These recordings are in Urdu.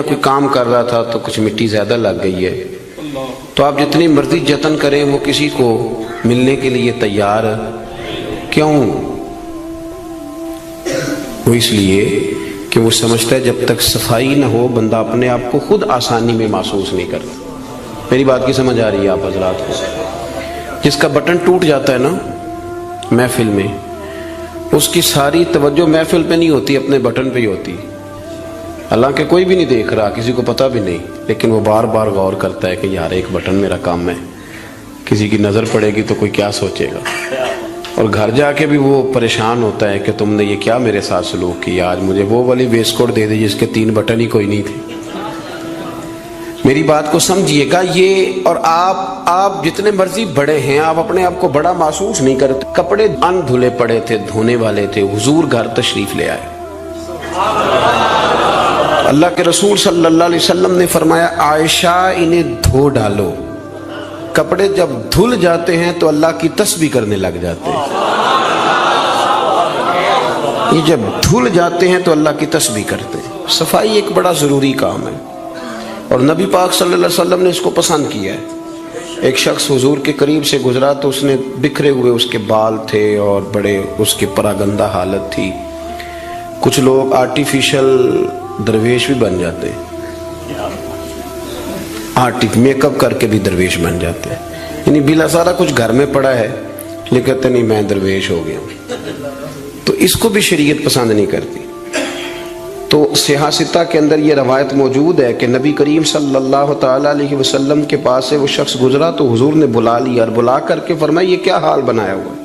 کوئی کام کر رہا تھا تو کچھ مٹی زیادہ لگ گئی ہے، تو آپ جتنی مرضی جتن کریں وہ کسی کو ملنے کے لیے تیار کیوں؟ وہ اس لیے کہ وہ سمجھتا ہے جب تک صفائی نہ ہو بندہ اپنے آپ کو خود آسانی میں محسوس نہیں کرتا۔ میری بات کی سمجھ آ رہی ہے آپ حضرات کو؟ جس کا بٹن ٹوٹ جاتا ہے نا محفل میں، اس کی ساری توجہ محفل پہ نہیں ہوتی، اپنے بٹن پہ ہی ہوتی، حالانکہ کوئی بھی نہیں دیکھ رہا، کسی کو پتہ بھی نہیں، لیکن وہ بار بار غور کرتا ہے کہ یار ایک بٹن میرا کام ہے، کسی کی نظر پڑے گی تو کوئی کیا سوچے گا، اور گھر جا کے بھی وہ پریشان ہوتا ہے کہ تم نے یہ کیا میرے ساتھ سلوک کیا، آج مجھے وہ والی ویسٹ کوٹ دے دی جس کے 3 بٹن ہی کوئی نہیں تھے۔ میری بات کو سمجھیے گا، یہ اور آپ جتنے مرضی بڑے ہیں آپ اپنے آپ کو بڑا محسوس نہیں کرتے۔ کپڑے ان دھلے پڑے تھے، دھونے والے تھے، حضور گھر تشریف لے آئے۔ اللہ کے رسول صلی اللہ علیہ وسلم نے فرمایا عائشہ انہیں دھو ڈالو۔ کپڑے جب دھل جاتے ہیں تو اللہ کی تسبیح کرنے لگ جاتے ہیں، یہ جب دھل جاتے ہیں تو اللہ کی تسبیح کرتے ہیں۔ صفائی ایک بڑا ضروری کام ہے، اور نبی پاک صلی اللہ علیہ وسلم نے اس کو پسند کیا ہے۔ ایک شخص حضور کے قریب سے گزرا تو اس نے بکھرے ہوئے اس کے بال تھے اور بڑے اس کی پراگندہ حالت تھی۔ کچھ لوگ آرٹیفیشل درویش بھی بن جاتے ہیں، میک اپ کر کے بھی درویش بن جاتے ہیں، یعنی بلا سارا کچھ گھر میں پڑا ہے لیکن کہتے نہیں میں درویش ہو گیا ہوں، تو اس کو بھی شریعت پسند نہیں کرتی۔ تو صحیح ستہ کے اندر یہ روایت موجود ہے کہ نبی کریم صلی اللہ تعالی علیہ وسلم کے پاس سے وہ شخص گزرا تو حضور نے بلا لیا اور بلا کر کے فرمایا یہ کیا حال بنایا ہوا ہے،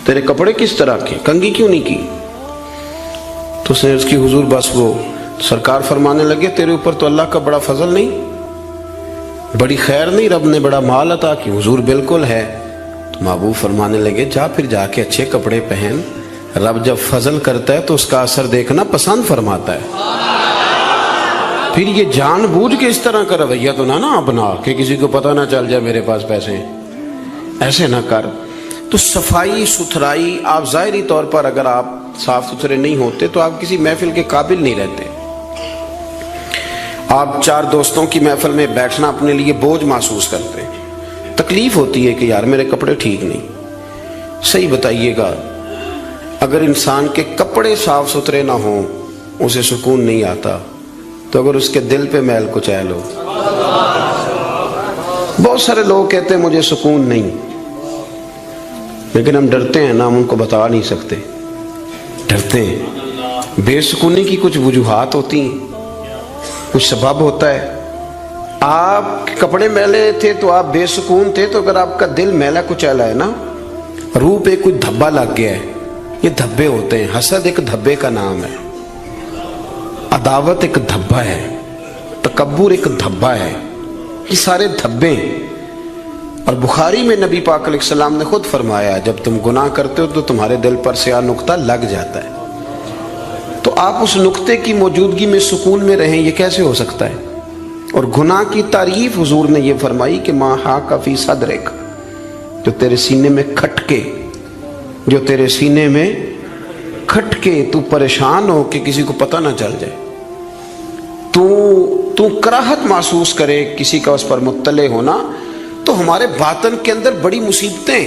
تیرے کپڑے کس طرح کے، کنگھی کیوں نہیں کی؟ تو اس نے اس کی حضور بس وہ سرکار فرمانے لگے تیرے اوپر تو اللہ کا بڑا فضل نہیں، بڑی خیر نہیں، رب نے بڑا مال عطا کی؟ حضور بالکل ہے۔ تو محبوب فرمانے لگے جا پھر جا کے اچھے کپڑے پہن، رب جب فضل کرتا ہے تو اس کا اثر دیکھنا پسند فرماتا ہے۔ پھر یہ جان بوجھ کے اس طرح کا رویہ تو نہ اپنا کہ کسی کو پتہ نہ چل جائے میرے پاس پیسے ہیں، ایسے نہ کر۔ تو صفائی ستھرائی، آپ ظاہری طور پر اگر آپ صاف ستھرے نہیں ہوتے تو آپ کسی محفل کے قابل نہیں رہتے۔ آپ 4 دوستوں کی محفل میں بیٹھنا اپنے لیے بوجھ محسوس کرتے ہیں، تکلیف ہوتی ہے کہ یار میرے کپڑے ٹھیک نہیں۔ صحیح بتائیے گا، اگر انسان کے کپڑے صاف ستھرے نہ ہوں اسے سکون نہیں آتا، تو اگر اس کے دل پہ میل کچیل ہو۔ بہت سارے لوگ کہتے ہیں مجھے سکون نہیں، لیکن ہم ڈرتے ہیں نا، ہم ان کو بتا نہیں سکتے، ڈرتے ہیں۔ بے سکونی کی کچھ وجوہات ہوتی ہیں، کچھ سبب ہوتا ہے۔ آپ کپڑے میلے تھے تو آپ بے سکون تھے، تو اگر آپ کا دل میلا کچیلا ہے نا، روح پہ کوئی دھبا لگ گیا ہے، یہ دھبے ہوتے ہیں۔ حسد ایک دھبے کا نام ہے، عداوت ایک دھبا ہے، تکبر ایک دھبا ہے، یہ سارے دھبے ہیں۔ اور بخاری میں نبی پاک علیہ السلام نے خود فرمایا جب تم گناہ کرتے ہو تو تمہارے دل پر سیاہ نقطہ لگ جاتا ہے، تو آپ اس نقطے کی موجودگی میں سکون میں رہیں، یہ کیسے ہو سکتا ہے؟ اور گناہ کی تعریف حضور نے یہ فرمائی کہ ما حاک فی صدرک، جو تیرے سینے میں کھٹکے، جو تیرے سینے میں کھٹکے، تو پریشان ہو کہ کسی کو پتہ نہ چل جائے، تو کراہت محسوس کرے کسی کا اس پر مطلع ہونا، تو ہمارے باطن کے اندر بڑی مصیبتیں،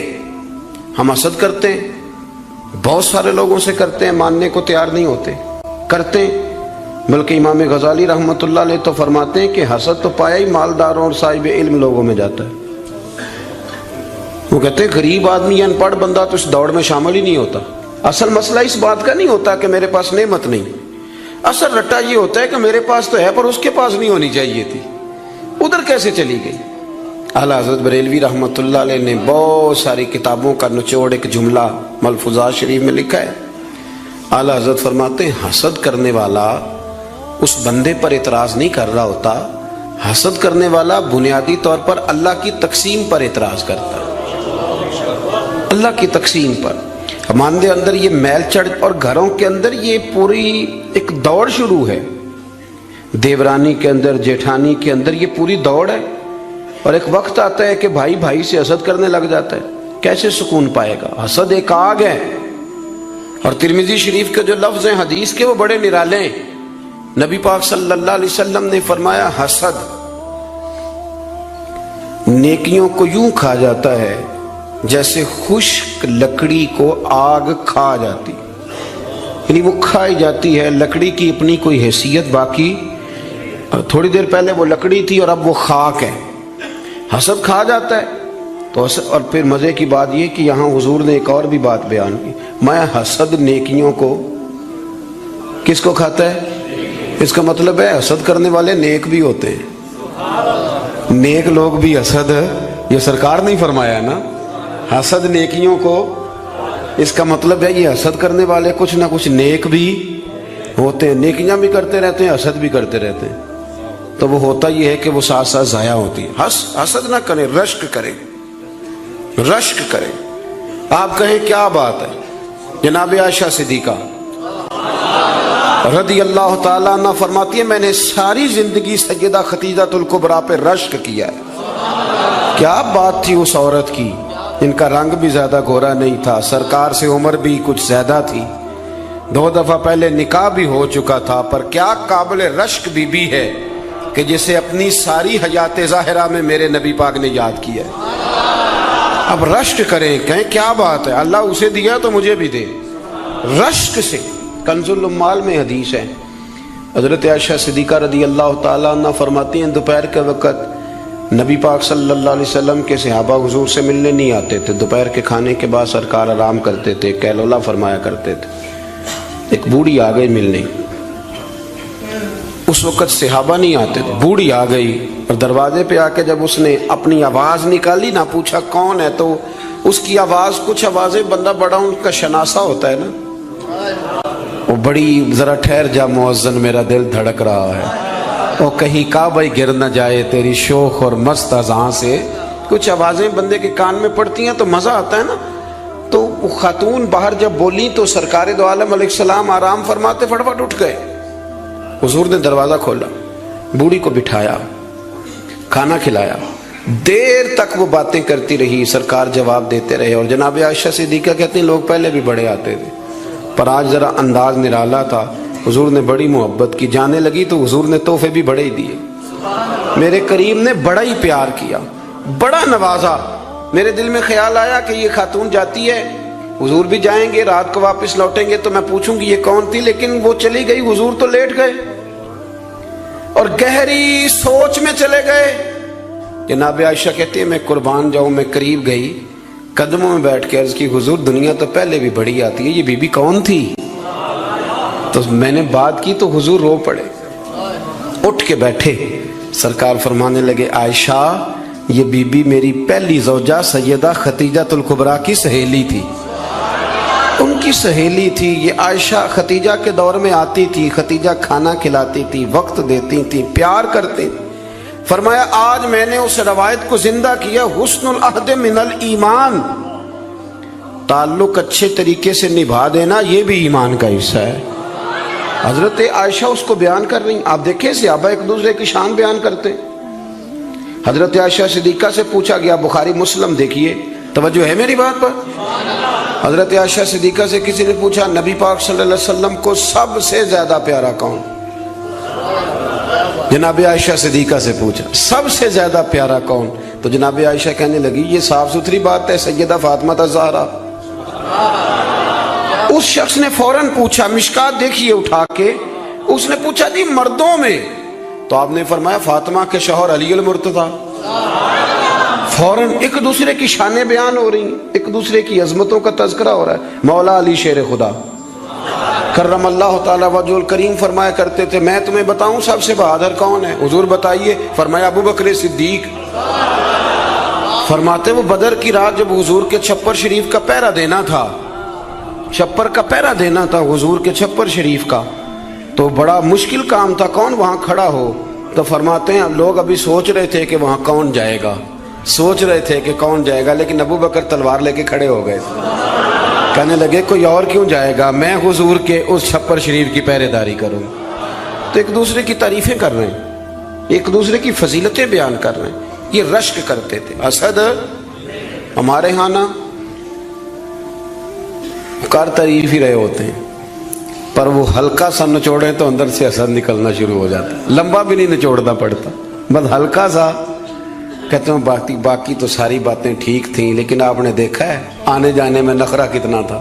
ہم حسد کرتے ہیں، بہت سارے لوگوں سے کرتے ہیں، ماننے کو تیار نہیں ہوتے، کرتے ہیں۔ بلکہ امام غزالی رحمۃ اللہ علیہ تو فرماتے ہیں کہ حسد تو پایا ہی مالداروں اور صاحب علم لوگوں میں جاتا ہے۔ وہ کہتے ہیں غریب آدمی ان پڑھ بندہ تو اس دوڑ میں شامل ہی نہیں ہوتا۔ اصل مسئلہ اس بات کا نہیں ہوتا کہ میرے پاس نعمت نہیں، اصل رٹا یہ ہوتا ہے کہ میرے پاس تو ہے پر اس کے پاس نہیں ہونی چاہیے تھی، ادھر کیسے چلی گئی؟ اعلیٰ حضرت بریلوی رحمۃ اللہ علیہ نے بہت ساری کتابوں کا نچوڑ ایک جملہ ملفوظات شریف میں لکھا ہے۔ اعلیٰ حضرت فرماتے ہیں حسد کرنے والا اس بندے پر اعتراض نہیں کر رہا ہوتا، حسد کرنے والا بنیادی طور پر اللہ کی تقسیم پر اعتراض کرتا ہے، اللہ کی تقسیم پر۔ ہمارے اندر یہ میل چڑھ، اور گھروں کے اندر یہ پوری ایک دوڑ شروع ہے، دیورانی کے اندر، جیٹھانی کے اندر یہ پوری دوڑ ہے، اور ایک وقت آتا ہے کہ بھائی بھائی سے حسد کرنے لگ جاتا ہے، کیسے سکون پائے گا؟ حسد ایک آگ ہے، اور ترمذی شریف کے جو لفظ ہیں حدیث کے وہ بڑے نرالے ہیں۔ نبی پاک صلی اللہ علیہ وسلم نے فرمایا حسد نیکیوں کو یوں کھا جاتا ہے جیسے خشک لکڑی کو آگ کھا جاتی، یعنی وہ کھائی جاتی ہے، لکڑی کی اپنی کوئی حیثیت باقی، تھوڑی دیر پہلے وہ لکڑی تھی اور اب وہ خاک ہے، حسد کھا جاتا ہے۔ تو اور پھر مزے کی بات یہ کہ یہاں حضور نے ایک اور بھی بات بیان کی، میں حسد نیکیوں کو کس کو کھاتا ہے؟ اس کا مطلب ہے حسد کرنے والے نیک بھی ہوتے ہیں، نیک لوگ بھی حسد، یہ سرکار نے فرمایا نا، حسد نیکیوں کو، اس کا مطلب ہے یہ حسد کرنے والے کچھ نہ کچھ نیک بھی ہوتے ہیں، نیکیاں بھی کرتے رہتے ہیں، حسد بھی کرتے رہتے ہیں۔ تو وہ ہوتا یہ ہے کہ وہ ساتھ ساتھ ضائع ہوتی ہے۔ حسد نہ کریں، رشک کریں، رشک کریں۔ آپ کہیں کیا بات ہے؟ جناب عائشہ صدیقہ رضی اللہ تعالیٰ عنہ فرماتی ہے میں نے ساری زندگی سیدہ خدیجہ الکبریٰ پہ رشک کیا ہے۔ کیا بات تھی اس عورت کی، ان کا رنگ بھی زیادہ گورا نہیں تھا، سرکار سے عمر بھی کچھ زیادہ تھی، 2 دفعہ پہلے نکاح بھی ہو چکا تھا، پر کیا قابل رشک بی بی ہے کہ جسے اپنی ساری حیات ظاہرہ میں میرے نبی پاک نے یاد کیا ہے۔ اب رشک کریں، کہیں کیا بات ہے، اللہ اسے دیا تو مجھے بھی دے، رشک سے۔ کنز الاموال میں حدیث ہے، حضرت عائشہ صدیقہ رضی اللہ تعالیٰ عنہ فرماتی ہیں دوپہر کے وقت نبی پاک صلی اللہ علیہ وسلم کے صحابہ حضور سے ملنے نہیں آتے تھے، دوپہر کے کھانے کے بعد سرکار آرام کرتے تھے، کیلولا فرمایا کرتے تھے۔ ایک بوڑھی آ گئی ملنے، اس وقت صحابہ نہیں آتے تھے، بوڑھی آ گئی اور دروازے پہ آ کے جب اس نے اپنی آواز نکالی نہ، پوچھا کون ہے، تو اس کی آواز، کچھ آوازیں بندہ بڑا ان کا شناسا ہوتا ہے نا، وہ بڑی ذرا ٹھہر جا مؤذن میرا دل دھڑک رہا ہے، وہ کہیں کعبہ گر نہ جائے تیری شوخ اور مست اذان سے، کچھ آوازیں بندے کے کان میں پڑتی ہیں تو مزہ آتا ہے نا۔ تو وہ خاتون باہر جب بولی تو سرکار دو عالم علیہ السلام آرام فرماتے فٹافٹ اٹھ گئے، حضور نے دروازہ کھولا، بوڑھی کو بٹھایا، کھانا کھلایا، دیر تک وہ باتیں کرتی رہی، سرکار جواب دیتے رہے۔ اور جناب عائشہ صدیقہ کہتی ہیں لوگ پہلے بھی بڑے آتے تھے پر آج ذرا انداز نرالا تھا، حضور نے بڑی محبت کی، جانے لگی تو حضور نے تحفے بھی بڑے ہی دیے، میرے کریم نے بڑا ہی پیار کیا، بڑا نوازا۔ میرے دل میں خیال آیا کہ یہ خاتون جاتی ہے، حضور بھی جائیں گے، رات کو واپس لوٹیں گے تو میں پوچھوں گی یہ کون تھی، لیکن وہ چلی گئی، حضور تو لیٹ گئے اور گہری سوچ میں چلے گئے۔ جناب عائشہ کہتی ہے میں قربان جاؤں، میں قریب گئی، قدموں میں بیٹھ کے عرض کی حضور دنیا تو پہلے بھی بڑی آتی ہے، یہ بی بی کون تھی؟ تو میں نے بات کی تو حضور رو پڑے، اٹھ کے بیٹھے، سرکار فرمانے لگے عائشہ یہ بی بی میری پہلی زوجہ سیدہ خدیجہ الکبریٰ کی سہیلی تھی، ان کی سہیلی تھی یہ عائشہ، خدیجہ کے دور میں آتی تھی، خدیجہ کھانا کھلاتی تھی، وقت دیتی تھی، پیار کرتی تھی۔ فرمایا آج میں نے اس روایت کو زندہ کیا، حسن العہد من الایمان، تعلق اچھے طریقے سے نبھا دینا یہ بھی ایمان کا حصہ ہے۔ حضرت عائشہ اس کو بیان کر رہی، آپ دیکھیں صحابہ ایک دوسرے کی شان بیان کرتے۔ حضرت عائشہ صدیقہ سے پوچھا گیا، بخاری مسلم دیکھیے، توجہ ہے میری بات پر؟ حضرت عائشہ صدیقہ سے کسی نے پوچھا نبی پاک صلی اللہ علیہ وسلم کو سب سے زیادہ پیارا کون؟ جناب عائشہ صدیقہ سے پوچھا سب سے زیادہ پیارا کون؟ تو جناب عائشہ کہنے لگی یہ صاف ستھری بات ہے، سیدہ فاطمہ الزہرا۔ اس شخص نے فوراً پوچھا، مشکات دیکھیے اٹھا کے، اس نے پوچھا جی مردوں میں؟ تو آپ نے فرمایا فاطمہ کے شوہر علی المرتضیٰ۔ فوراً ایک دوسرے کی شانیں بیان ہو رہی ہیں، ایک دوسرے کی عظمتوں کا تذکرہ ہو رہا ہے۔ مولا علی شیر خدا کرم اللہ تعالیٰ وجہ الکریم فرمایا کرتے تھے میں تمہیں بتاؤں سب سے بہادر کون ہے؟ حضور بتائیے، فرمایا ابو بکر صدیق۔ فرماتے وہ بدر کی رات جب حضور کے چھپر شریف کا پہرا دینا تھا، چھپر کا پہرا دینا تھا حضور کے چھپر شریف کا، تو بڑا مشکل کام تھا، کون وہاں کھڑا ہو؟ تو فرماتے ہیں لوگ ابھی سوچ رہے تھے کہ وہاں کون جائے گا، سوچ رہے تھے کہ کون جائے گا، لیکن ابو بکر تلوار لے کے کھڑے ہو گئے، کہنے لگے کوئی اور کیوں جائے گا، میں حضور کے اس چھپر شریف کی پہرے داری کروں۔ تو ایک دوسرے کی تعریفیں کر رہے ہیں، ایک دوسرے کی فضیلتیں بیان کر رہے ہیں، یہ رشک کرتے تھے۔ اسد ہمارے ہاں نا کار تعریف ہی رہے ہوتے ہیں، پر وہ ہلکا سا نچوڑے تو اندر سے اثر نکلنا شروع ہو جاتا ہے. لمبا بھی نہیں نچوڑنا پڑتا, بس ہلکا سا. کہتے ہیں باقی تو ساری باتیں ٹھیک تھیں, لیکن آپ نے دیکھا ہے آنے جانے میں نخرہ کتنا تھا.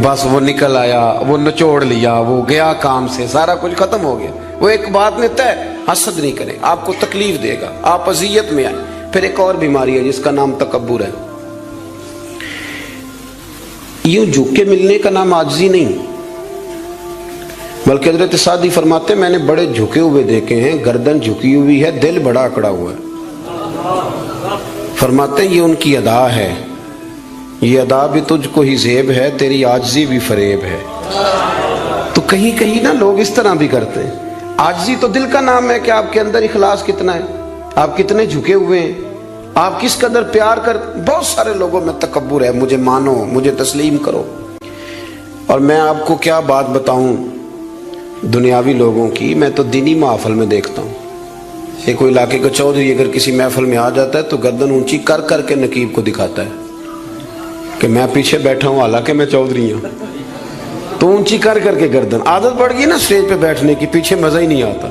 بس وہ نکل آیا, وہ نچوڑ لیا, وہ گیا کام سے, سارا کچھ ختم ہو گیا. وہ ایک بات میں طے, حسد نہیں کریں, آپ کو تکلیف دے گا, آپ اذیت میں آئیں. پھر ایک اور بیماری ہے جس کا نام تکبر ہے. یوں جھک کے ملنے کا نام عاجزی نہیں, بلکہ حضرت سعدی فرماتے ہیں میں نے بڑے جھکے ہوئے دیکھے ہیں, گردن جھکی ہوئی ہے, دل بڑا اکڑا ہوا ہے. فرماتے ہیں یہ ان کی ادا ہے, یہ ادا بھی تجھ کو ہی زیب ہے, تیری عاجزی بھی فریب ہے. تو کہیں کہیں نا لوگ اس طرح بھی کرتے ہیں. عاجزی تو دل کا نام ہے کہ آپ کے اندر اخلاص کتنا ہے, آپ کتنے جھکے ہوئے ہیں, آپ کس قدر پیار کر. بہت سارے لوگوں میں تکبر ہے, مجھے مانو, مجھے تسلیم کرو. اور میں آپ کو کیا بات بتاؤں دنیاوی لوگوں کی, میں تو دینی محفل میں دیکھتا ہوں. یہ کوئی علاقے کا چودھری اگر کسی محفل میں آ جاتا ہے تو گردن اونچی کر کر کے نقیب کو دکھاتا ہے کہ میں پیچھے بیٹھا ہوں, حالانکہ میں چودھری ہوں. تو اونچی کر کر کے گردن, عادت پڑ گئی نا اسٹیج پہ بیٹھنے کی, پیچھے مزہ ہی نہیں آتا.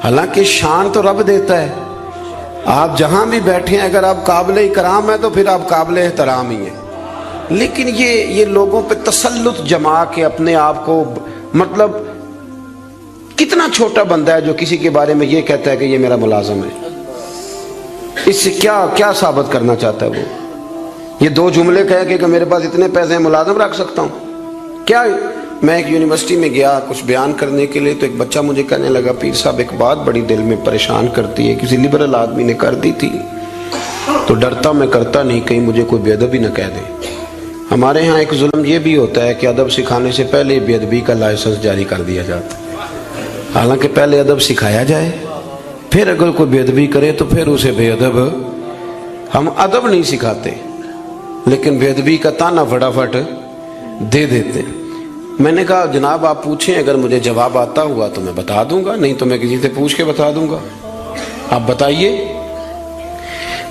حالانکہ شان تو رب دیتا ہے, آپ جہاں بھی بیٹھے ہیں اگر آپ قابل اکرام ہیں تو پھر آپ قابل احترام ہی ہیں. لیکن یہ لوگوں پہ تسلط جما کے اپنے آپ کو, مطلب کتنا چھوٹا بندہ ہے جو کسی کے بارے میں یہ کہتا ہے کہ یہ میرا ملازم ہے. اس سے کیا ثابت کرنا چاہتا ہے وہ؟ یہ دو جملے کہہ کہ میرے پاس اتنے پیسے ہیں ملازم رکھ سکتا ہوں کیا؟ میں ایک یونیورسٹی میں گیا کچھ بیان کرنے کے لیے, تو ایک بچہ مجھے کہنے لگا پیر صاحب ایک بات بڑی دل میں پریشان کرتی ہے, کسی لبرل آدمی نے کر دی تھی تو ڈرتا میں کرتا نہیں, کہیں مجھے کوئی بے ادبی نہ کہہ دے. ہمارے ہاں ایک ظلم یہ بھی ہوتا ہے کہ ادب سکھانے سے پہلے بے ادبی کا لائسنس جاری کر دیا جاتا ہے. حالانکہ پہلے ادب سکھایا جائے, پھر اگر کوئی بے ادبی کرے تو پھر اسے بے ادب. ہم ادب نہیں سکھاتے لیکن بے ادبی کا تانا فٹافٹ دے دیتے. میں نے کہا جناب آپ پوچھیں, اگر مجھے جواب آتا ہوا تو میں بتا دوں گا, نہیں تو میں کسی سے پوچھ کے بتا دوں گا, آپ بتائیے.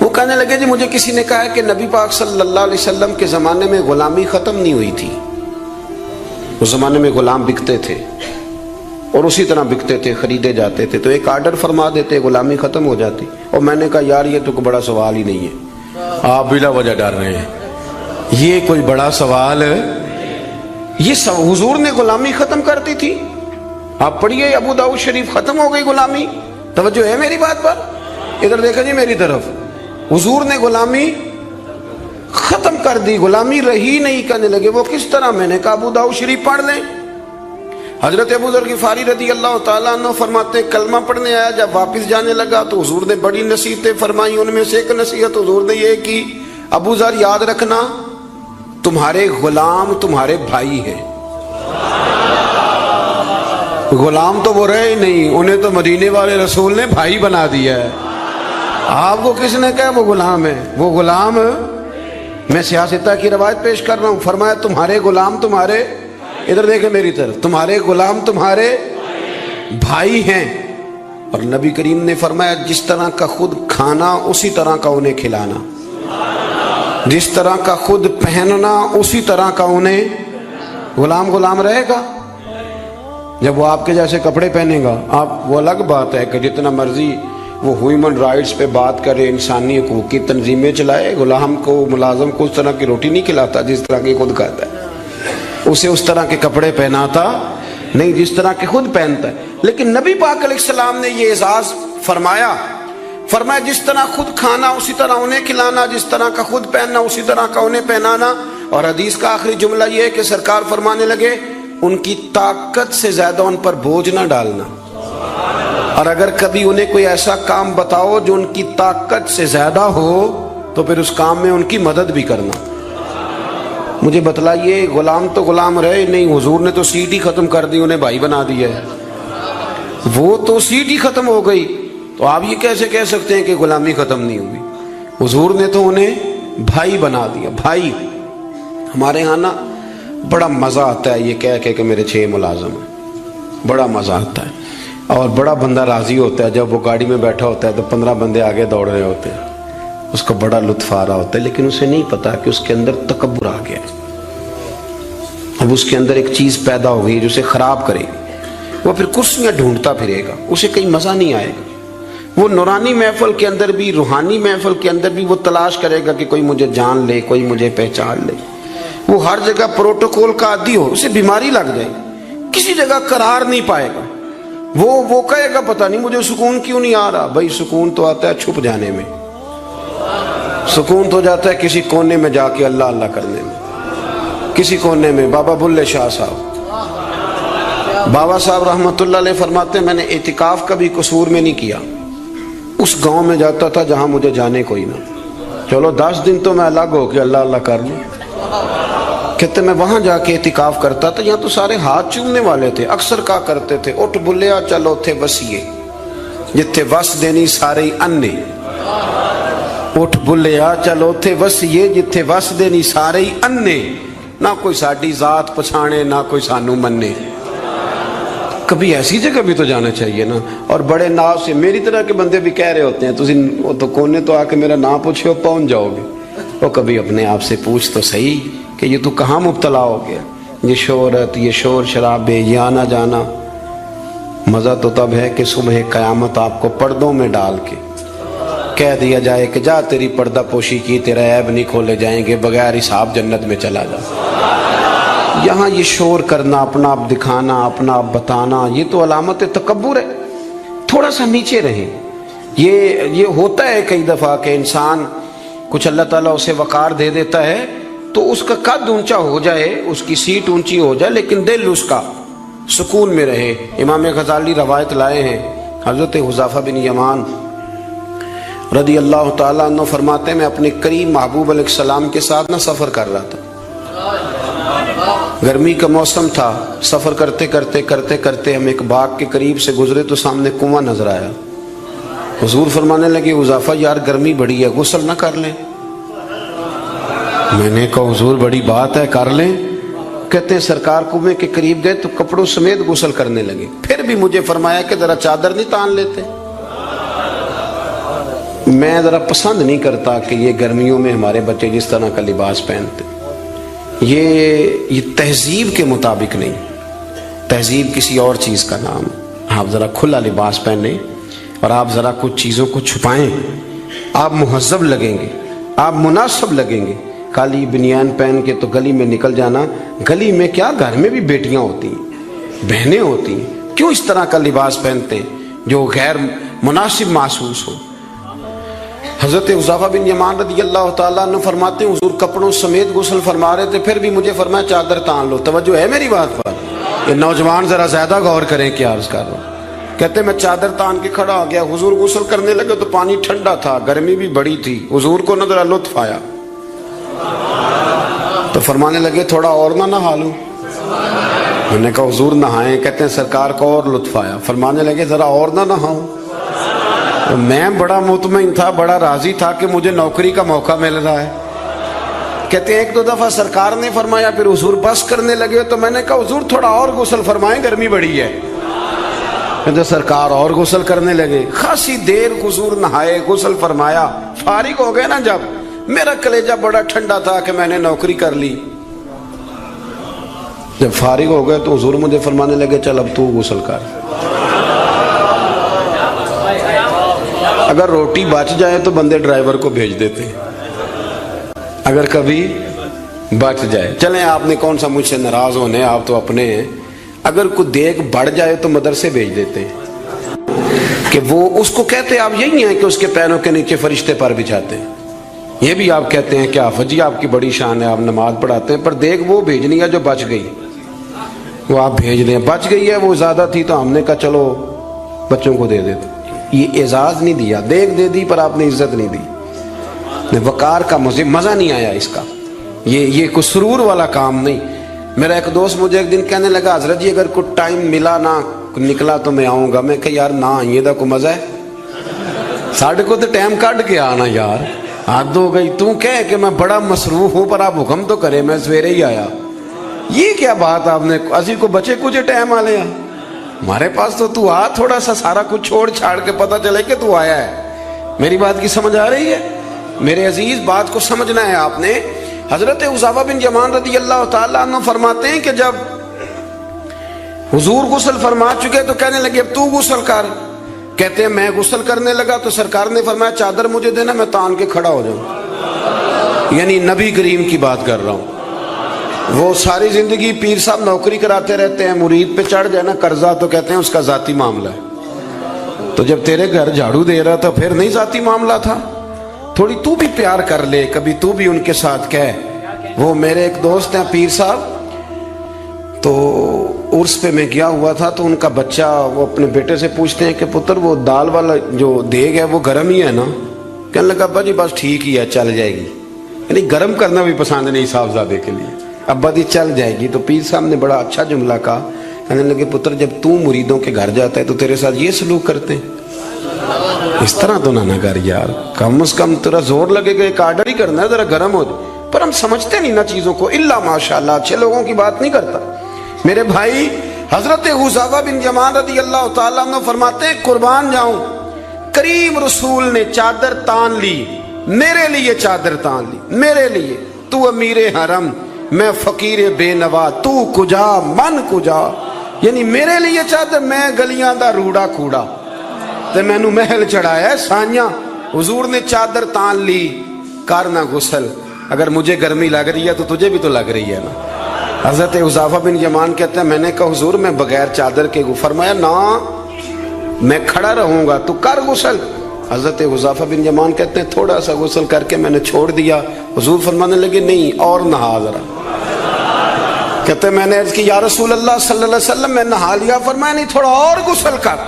وہ کہنے لگے جی مجھے کسی نے کہا ہے کہ نبی پاک صلی اللہ علیہ وسلم کے زمانے میں غلامی ختم نہیں ہوئی تھی. اس زمانے میں غلام بکتے تھے اور اسی طرح بکتے تھے, خریدے جاتے تھے, تو ایک آرڈر فرما دیتے غلامی ختم ہو جاتی. اور میں نے کہا یار یہ تو بڑا سوال ہی نہیں ہے, آپ بلا وجہ ڈر رہے ہیں, یہ کوئی بڑا سوال ہے. یہ حضور نے غلامی ختم کر دی تھی. آپ پڑھیے ابو داؤد شریف, ختم ہو گئی غلامی. توجہ ہے میری بات پر؟ ادھر دیکھا جی میری طرف, حضور نے غلامی ختم کر دی, غلامی رہی نہیں. کہنے لگے وہ کس طرح؟ میں نے کہا ابو داؤد شریف پڑھ لیں. حضرت ابو ذر غفاری رضی اللہ تعالیٰ عنہ فرماتے کلمہ پڑھنے آیا, جب واپس جانے لگا تو حضور نے بڑی نصیحتیں فرمائی. ان میں سے ایک نصیحت حضور نے یہ کی, ابو ذر یاد رکھنا تمہارے غلام تمہارے بھائی ہیں. غلام تو وہ رہے ہی نہیں, انہیں تو مدینے والے رسول نے بھائی بنا دیا ہے. آپ کو کس نے کہا وہ غلام ہے؟ وہ غلام, میں سیاستہ کی روایت پیش کر رہا ہوں. فرمایا تمہارے غلام تمہارے, ادھر دیکھیں میری طرف, تمہارے غلام تمہارے بھائی ہیں. اور نبی کریم نے فرمایا جس طرح کا خود کھانا اسی طرح کا انہیں کھلانا, جس طرح کا خود پہننا اسی طرح کا انہیں. غلام رہے گا جب وہ آپ کے جیسے کپڑے پہنے گا. آپ وہ الگ بات ہے کہ جتنا مرضی وہ ہیومن رائٹس پہ بات کرے, انسانی حقوق کی تنظیمیں چلائے, غلام کو ملازم کو اس طرح کی روٹی نہیں کھلاتا جس طرح کی خود کھاتا ہے, اسے اس طرح کے کپڑے پہناتا نہیں جس طرح کے خود پہنتا ہے. لیکن نبی پاک علیہ السلام نے یہ اعزاز فرمایا جس طرح خود کھانا اسی طرح انہیں کھلانا, جس طرح کا خود پہننا اسی طرح کا انہیں پہنانا. اور حدیث کا آخری جملہ یہ ہے کہ سرکار فرمانے لگے ان کی طاقت سے زیادہ ان پر بوجھ نہ ڈالنا, اور اگر کبھی انہیں کوئی ایسا کام بتاؤ جو ان کی طاقت سے زیادہ ہو تو پھر اس کام میں ان کی مدد بھی کرنا. مجھے بتلائیے, غلام تو غلام رہے نہیں, حضور نے تو سیٹ ہی ختم کر دی, انہیں بھائی بنا دیا ہے. وہ تو سیٹ ہی ختم ہو گئی, تو آپ یہ کیسے کہہ سکتے ہیں کہ غلامی ختم نہیں ہوئی؟ حضور نے تو انہیں بھائی بنا دیا. بھائی, ہمارے ہاں نا بڑا مزہ آتا ہے یہ کہہ کہ میرے 6 ملازم ہیں, بڑا مزہ آتا ہے. اور بڑا بندہ راضی ہوتا ہے جب وہ گاڑی میں بیٹھا ہوتا ہے تو 15 بندے آگے دوڑ رہے ہوتے ہیں, اس کو بڑا لطف آ رہا ہوتا ہے. لیکن اسے نہیں پتا کہ اس کے اندر تکبر آ گیا. اب اس کے اندر ایک چیز پیدا ہو گئی جو اسے خراب کرے گی، وہ پھر کرسیاں ڈھونڈتا پھرے گا، اسے کہیں مزہ نہیں آئے گا۔ وہ نورانی محفل کے اندر بھی، روحانی محفل کے اندر بھی وہ تلاش کرے گا کہ کوئی مجھے جان لے، کوئی مجھے پہچان لے۔ وہ ہر جگہ پروٹوکول کا عادی ہو، اسے بیماری لگ جائے، کسی جگہ قرار نہیں پائے گا۔ وہ کہے گا پتہ نہیں مجھے سکون کیوں نہیں آ رہا۔ بھائی سکون تو آتا ہے چھپ جانے میں، سکون تو جاتا ہے کسی کونے میں جا کے اللہ اللہ کرنے میں، کسی کونے میں۔ بابا بلے شاہ صاحب، بابا صاحب رحمت اللہ علیہ فرماتے ہیں میں نے اعتکاف کبھی قصور میں نہیں کیا، اس گاؤں میں جاتا تھا جہاں مجھے جانے کوئی نہ، چلو 10 دن تو میں الگ ہو کے اللہ اللہ کر لوں۔ کہتے میں وہاں جا کے اعتکاف کرتا تھا، یہاں تو سارے ہاتھ چومنے والے تھے، اکثر کہا کرتے تھے اٹھ بلیا چلو تھے وسیے جتھے وس دینی سارے انے، اٹھ بلیا چلو تھے وسیے جتھے وس دینی سارے انے، نہ کوئی ساڈی ذات پچھانے نہ کوئی سانو منے۔ کبھی ایسی جگہ بھی تو جانا چاہیے نا۔ اور بڑے ناز سے میری طرح کے بندے بھی کہہ رہے ہوتے ہیں وہ تو کونے تو آ کے میرا نام پوچھے پہنچ جاؤ گے۔ وہ کبھی اپنے آپ سے پوچھ تو صحیح کہ یہ تو کہاں مبتلا ہو گیا، یہ شہرت، یہ شور شرابے، یہ آنا جانا۔ مزہ تو تب ہے کہ صبح قیامت آپ کو پردوں میں ڈال کے کہہ دیا جائے کہ جا تیری پردہ پوشی کی، تیرا عیب نہیں کھولے جائیں گے، بغیر حساب جنت میں چلا جا۔ یہاں یہ شور کرنا، اپنا آپ دکھانا، اپنا آپ بتانا، یہ تو علامت تکبر ہے۔ تھوڑا سا نیچے رہیں۔ یہ ہوتا ہے کئی دفعہ کہ انسان کچھ اللہ تعالیٰ اسے وقار دے دیتا ہے تو اس کا قد اونچا ہو جائے، اس کی سیٹ اونچی ہو جائے، لیکن دل اس کا سکون میں رہے۔ امام غزالی روایت لائے ہیں، حضرت حذیفہ بن یمان رضی اللہ تعالیٰ عنہ فرماتے ہیں میں اپنے قریب محبوب علیہ السلام کے ساتھ نہ سفر کر رہا تھا، گرمی کا موسم تھا، سفر کرتے کرتے ہم ایک باغ کے قریب سے گزرے تو سامنے کنواں نظر آیا۔ حضور فرمانے لگے حذیفہ یار گرمی بڑی ہے، غسل نہ کر لیں؟ میں نے کہا حضور بڑی بات ہے، کر لیں۔ کہتے ہیں سرکار کنویں کے قریب گئے تو کپڑوں سمیت غسل کرنے لگے، پھر بھی مجھے فرمایا کہ ذرا چادر نہیں تان لیتے؟ میں ذرا پسند نہیں کرتا کہ یہ گرمیوں میں ہمارے بچے جس طرح کا لباس پہنتے، یہ تہذیب کے مطابق نہیں، تہذیب کسی اور چیز کا نام ہے۔ آپ ذرا کھلا لباس پہنیں اور آپ ذرا کچھ چیزوں کو چھپائیں، آپ مہذب لگیں گے، آپ مناسب لگیں گے۔ کالی بنیان پہن کے تو گلی میں نکل جانا، گلی میں کیا گھر میں بھی بیٹیاں ہوتی ہیں، بہنیں ہوتی ہیں، کیوں اس طرح کا لباس پہنتے ہیں جو غیر مناسب محسوس ہو؟ حضرت حذیفہ بن یمان رضی اللہ تعالیٰ عنہ فرماتے ہیں حضور کپڑوں سمیت غسل فرما رہے تھے، پھر بھی مجھے فرمایا چادر تان لو۔ توجہ ہے میری بات پر؟ یہ نوجوان ذرا زیادہ غور کریں کیا عرض کر رہا ہوں۔ کہتے میں چادر تان کے کھڑا ہو گیا، حضور غسل کرنے لگے تو پانی ٹھنڈا تھا، گرمی بھی بڑی تھی، حضور کو نہ ذرا لطف آیا تو فرمانے لگے تھوڑا اور نہ نہا لوں؟ میں نے کہا حضور نہائیں۔ کہتے ہیں سرکار کو اور لطف آیا، فرمانے لگے ذرا اور نہ نہاؤں؟ میں بڑا مطمئن تھا، بڑا راضی تھا کہ مجھے نوکری کا موقع مل رہا ہے۔ کہتے ہیں ایک دو دفعہ سرکار نے فرمایا، پھر حضور بس کرنے لگے تو میں نے کہا حضور تھوڑا اور غسل فرمائیں، گرمی بڑی ہے۔ کہتے سرکار اور غسل کرنے لگے، خاصی دیر حضور نہائے، غسل فرمایا، فارغ ہو گئے نا جب، میرا کلیجہ بڑا ٹھنڈا تھا کہ میں نے نوکری کر لی۔ جب فارغ ہو گئے تو حضور مجھے فرمانے لگے چل اب تو غسل کر۔ اگر روٹی بچ جائے تو بندے ڈرائیور کو بھیج دیتے ہیں، اگر کبھی بچ جائے۔ چلیں آپ نے کون سا مجھ سے ناراض ہونے، آپ تو اپنے ہیں۔ اگر کوئی دیگ بڑھ جائے تو مدرسے بھیج دیتے ہیں کہ وہ اس کو کہتے آپ یہی ہیں کہ اس کے پیروں کے نیچے فرشتے پر بچھاتے ہیں، یہ بھی آپ کہتے ہیں کہ حافظ جی آپ کی بڑی شان ہے، آپ نماز پڑھاتے ہیں، پر دیگ وہ بھیجنی ہے جو بچ گئی، وہ آپ بھیج دیں۔ بچ گئی ہے، وہ زیادہ تھی تو ہم نے کہا چلو بچوں کو دے دیتے۔ یہ اعزاز نہیں دیا، دیکھ دے دی پر آپ نے عزت نہیں دی، وقار کا مزہ نہیں آیا اس کا، یہ کوئی سرور والا کام نہیں۔ میرا ایک دوست مجھے ایک دن کہنے لگا حضرت جی اگر کوئی ٹائم ملا نہ نکلا تو میں آؤں گا۔ میں کہ یار نہ آئیے دا کوئی مزہ ہے، ساڑھے کو تو ٹائم کٹ کے آنا یار، حد ہو گئی۔ تو کہے کہ میں بڑا مصروف ہوں پر آپ حکم تو کرے، میں سویرے ہی آیا۔ یہ کیا بات آپ نے، اسی کو بچے کچھ ٹائم آ لیا ہمارے پاس تو آ، تھوڑا سا سارا کچھ چھوڑ چھاڑ کے پتہ چلے کہ تو آیا ہے۔ میری بات کی سمجھ آ رہی ہے؟ میرے عزیز بات کو سمجھنا ہے آپ نے۔ حضرت حذیفہ بن یمان رضی اللہ تعالیٰ عنہ فرماتے ہیں کہ جب حضور غسل فرما چکے تو کہنے لگے اب تو غسل کر. کہتے ہیں میں غسل کرنے لگا تو سرکار نے فرمایا چادر مجھے دینا میں تان کے کھڑا ہو جاؤں. یعنی نبی کریم کی بات کر رہا ہوں. وہ ساری زندگی پیر صاحب نوکری کراتے رہتے ہیں, مرید پہ چڑھ جائے نا قرضہ تو کہتے ہیں اس کا ذاتی معاملہ ہے. تو جب تیرے گھر جھاڑو دے رہا تھا پھر نہیں ذاتی معاملہ تھا؟ تھوڑی تو بھی پیار کر لے, کبھی تو بھی ان کے ساتھ کہہ. وہ میرے ایک دوست ہیں پیر صاحب, تو عرس پہ میں گیا ہوا تھا تو ان کا بچہ وہ اپنے بیٹے سے پوچھتے ہیں کہ پتر وہ دال والا جو دیگ ہے وہ گرم ہی ہے نا؟ کہنے لگا ابا جی بس ٹھیک ہی ہے چل جائے گی. یعنی گرم کرنا بھی پسند نہیں صاحبزادے کے لیے. ابا جی چل جائے گی. تو پیر صاحب نے بڑا اچھا جملہ کہا, کہنے لگے پتر جب تو مریدوں کے گھر جاتا ہے تو تیرے ساتھ یہ سلوک کرتے ہیں؟ اس طرح تو نہ کر یار, کم از کم تیرا زور لگے گا ایک آرڈر ہی کرنا ہے ذرا گرم ہو جائے. پر ہم سمجھتے نہیں نا چیزوں کو. الا ماشاءاللہ اچھے لوگوں کی بات نہیں کرتا. میرے بھائی حضرت حذیفہ بن یمان رضی اللہ تعالیٰ عنہ فرماتے ہیں قربان جاؤں کریم رسول نے چادر تان لی, میرے لیے چادر تان لی, میرے لیے. تو امیر حرم میں فقیر بے نوا, تو کجا من کجا. یعنی میرے لیے چادر, میں گلیاں دا روڑا کوڑا تے میں نو محل چڑھایا ہے سانیاں. حضور نے چادر تان لی, کرنا غسل. اگر مجھے گرمی لگ رہی ہے تو تجھے بھی تو لگ رہی ہے نا. حضرت حذیفہ بن یمان کہتے ہیں میں نے کہا حضور میں بغیر چادر کے, فرمایا نا میں کھڑا رہوں گا تو کر غسل. حضرت حذیفہ بن یمان کہتے ہیں تھوڑا سا غسل کر کے میں نے چھوڑ دیا. حضور فرمانے لگے نہیں اور نہا ذرا. کہتے ہیں میں نے عرض کی یا رسول اللہ صلی اللہ علیہ وسلم میں نہا لیا. فرمایا نہیں تھوڑا اور غسل کر.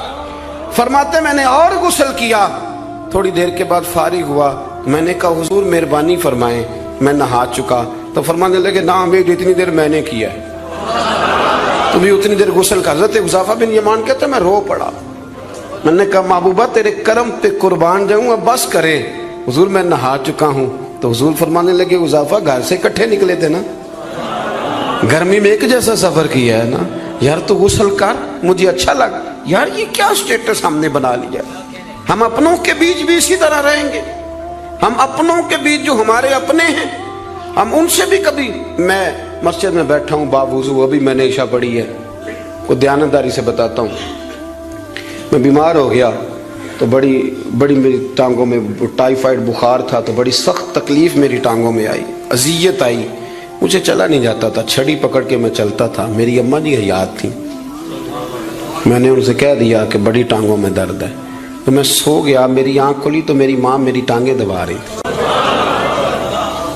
فرماتے میں نے اور غسل کیا. تھوڑی دیر کے بعد فارغ ہوا, میں نے کہا حضور مہربانی فرمائیں میں نہا چکا. تو فرمانے لگے نا ہمیں اتنی دیر میں نے کیا ہے, تو بھی اتنی دیر غسل کر. حضرت حذیفہ بن یمان کہتے ہیں میں رو پڑا. میں نے کہا محبوبہ تیرے کرم پہ قربان جاؤں, اب بس کرے. حضور میں نہا چکا ہوں. تو حضور فرمانے لگے حذیفہ گھر سے اکٹھے نکلے تھے نا, گرمی میں ایک جیسا سفر کیا ہے نا یار, تو غسل کر. مجھے اچھا لگا یار یہ کیا سٹیٹس ہم نے بنا لیا. ہم اپنوں کے بیچ بھی اسی طرح رہیں گے. ہم اپنوں کے بیچ جو ہمارے اپنے ہیں ہم ان سے بھی کبھی, میں مسجد میں بیٹھا ہوں باوضو, ابھی میں نے عشاء پڑھی ہے. کو دیانتداری سے بتاتا ہوں, میں بیمار ہو گیا تو بڑی میری ٹانگوں میں ٹائیفائڈ بخار تھا, تو بڑی سخت تکلیف میری ٹانگوں میں آئی, اذیت آئی. مجھے چلا نہیں جاتا تھا, چھڑی پکڑ کے میں چلتا تھا. میری اماں جی حیات تھیں, میں نے ان سے کہہ دیا کہ بڑی ٹانگوں میں درد ہے. تو میں سو گیا, میری آنکھ کھلی تو میری ماں میری ٹانگیں دبا رہی تھی.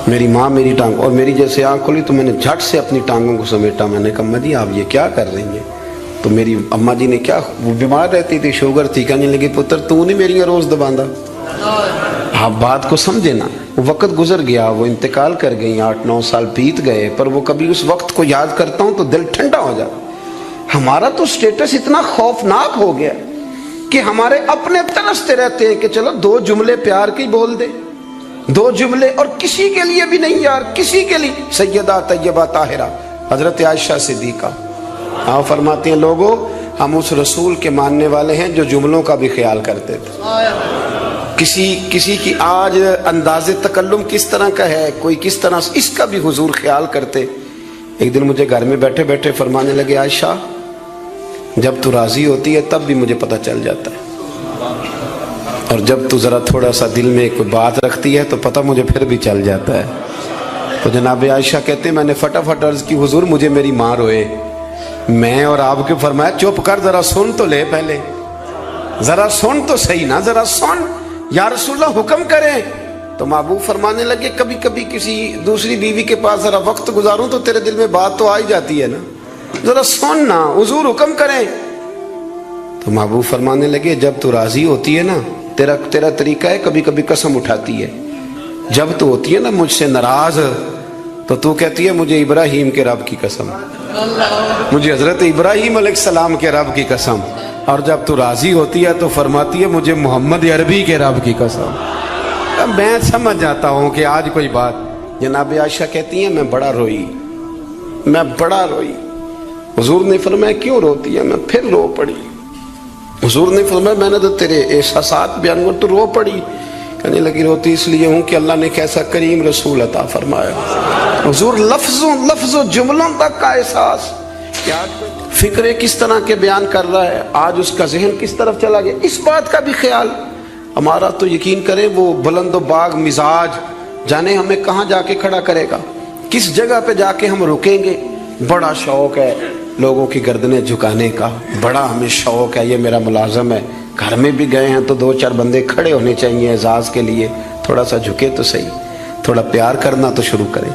میری ماں میری ٹانگ, اور میری جیسے آنکھ کھلی تو میں نے جھٹ سے اپنی ٹانگوں کو سمیٹا. میں نے کہا اماں جی آپ یہ کیا کر رہی ہیں؟ تو میری اماں جی نے کیا, وہ بیمار رہتی تھی, شوگر تھی, کہنے لگی پتر تو نہیں میری روز دباندہ. آپ بات کو سمجھے نا. وہ وقت گزر گیا, وہ انتقال کر گئی, 8-9 سال بیت گئے, پر وہ کبھی اس وقت کو یاد کرتا ہوں تو دل ٹھنڈا ہو جاتا. ہمارا تو سٹیٹس اتنا خوفناک ہو گیا کہ ہمارے اپنے ترستے رہتے ہیں کہ چلو 2 جملے پیار کے بول دے, 2 جملے, اور کسی کے لیے بھی نہیں یار, کسی کے لیے. سیدہ طیبہ طاہرہ حضرت عائشہ صدیقہ آپ فرماتی ہیں لوگوں ہم اس رسول کے ماننے والے ہیں جو جملوں کا بھی خیال کرتے تھے. کسی کی آج انداز تکلم کس طرح کا ہے, کوئی کس طرح, اس کا بھی حضور خیال کرتے. ایک دن مجھے گھر میں بیٹھے بیٹھے فرمانے لگے عائشہ جب تو راضی ہوتی ہے تب بھی مجھے پتہ چل جاتا ہے, اور جب تو ذرا تھوڑا سا دل میں کوئی بات رکھتی ہے تو پتہ مجھے پھر بھی چل جاتا ہے. تو جناب عائشہ کہتے ہیں میں نے فٹافٹ عرض کی حضور مجھے میری ماں روئے. میں اور آپ کے فرمایا چپ کر ذرا سن تو لے, پہلے ذرا سن تو صحیح نا, ذرا سن یا رسول اللہ حکم کریں. تو محبوب فرمانے لگے کبھی کبھی کسی دوسری بیوی کے پاس ذرا وقت گزاروں تو تیرے دل میں بات تو آ ہی جاتی ہے نا, ذرا سن نا, حضور حکم کریں. تو محبوب فرمانے لگے جب تو راضی ہوتی ہے نا تیرا طریقہ ہے کبھی کبھی قسم اٹھاتی ہے. جب تو ہوتی ہے نا مجھ سے ناراض تو تو کہتی ہے مجھے ابراہیم کے رب کی قسم, مجھے حضرت ابراہیم علیہ السلام کے رب کی قسم. اور جب تو راضی ہوتی ہے تو فرماتی ہے مجھے محمد عربی کے رب کی قسم. میں سمجھ جاتا ہوں کہ آج کوئی بات. جناب عائشہ کہتی ہیں میں بڑا روئی. حضور نے فرمایا کیوں روتی ہے؟ میں پھر رو پڑی. حضور نے فرمایا میں نے تو تیرے احساسات بیان کر تو رو پڑی. کہنے لگی روتی اس لیے ہوں کہ اللہ نے کیسا کریم رسول عطا فرمایا، حضور لفظوں جملوں تک کا احساس، فکریں کس طرح کے بیان کر رہا ہے، آج اس کا ذہن کس طرف چلا گیا، اس بات کا بھی خیال ہمارا تو یقین کریں وہ بلند و باغ مزاج جانے ہمیں کہاں جا کے کھڑا کرے گا، کس جگہ پہ جا کے ہم رکیں گے۔ بڑا شوق ہے لوگوں کی گردنیں جھکانے کا، بڑا ہمیں شوق ہے، یہ میرا ملازم ہے، گھر میں بھی گئے ہیں تو 2-4 بندے کھڑے ہونے چاہیے اعزاز کے لیے، تھوڑا سا جھکے تو صحیح، تھوڑا پیار کرنا تو شروع کریں،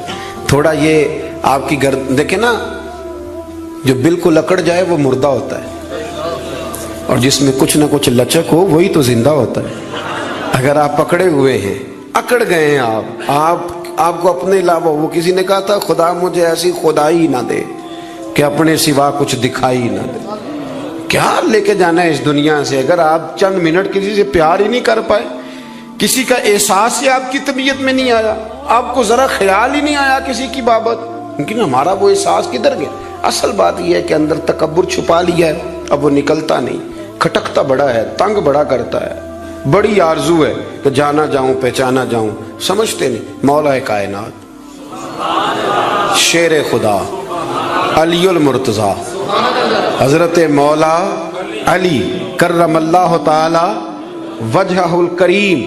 تھوڑا یہ آپ کی گردن دیکھیں نا، جو بالکل اکڑ جائے وہ مردہ ہوتا ہے، اور جس میں کچھ نہ کچھ لچک ہو وہی تو زندہ ہوتا ہے۔ اگر آپ پکڑے ہوئے ہیں، اکڑ گئے ہیں، آپ کو اپنے علاوہ، وہ کسی نے کہا تھا خدا مجھے ایسی خدائی نہ دے کہ اپنے سوا کچھ دکھائی نہ دے۔ کیا لے کے جانا ہے اس دنیا سے اگر آپ چند منٹ کسی سے پیار ہی نہیں کر پائے، کسی کا احساس ہی آپ کی طبیعت میں نہیں آیا، آپ کو ذرا خیال ہی نہیں آیا کسی کی بابت، لیکن ہمارا وہ احساس کدھر گیا؟ اصل بات یہ ہے کہ اندر تکبر چھپا لیا ہے، اب وہ نکلتا نہیں، کھٹکتا بڑا ہے، تنگ بڑا کرتا ہے، بڑی آرزو ہے کہ جانا جاؤں پہچانا جاؤں، سمجھتے نہیں۔ مولا کائنات شیر خدا علی المرتضیٰ حضرت مولا علی کرم اللہ تعالی وجہہ الکریم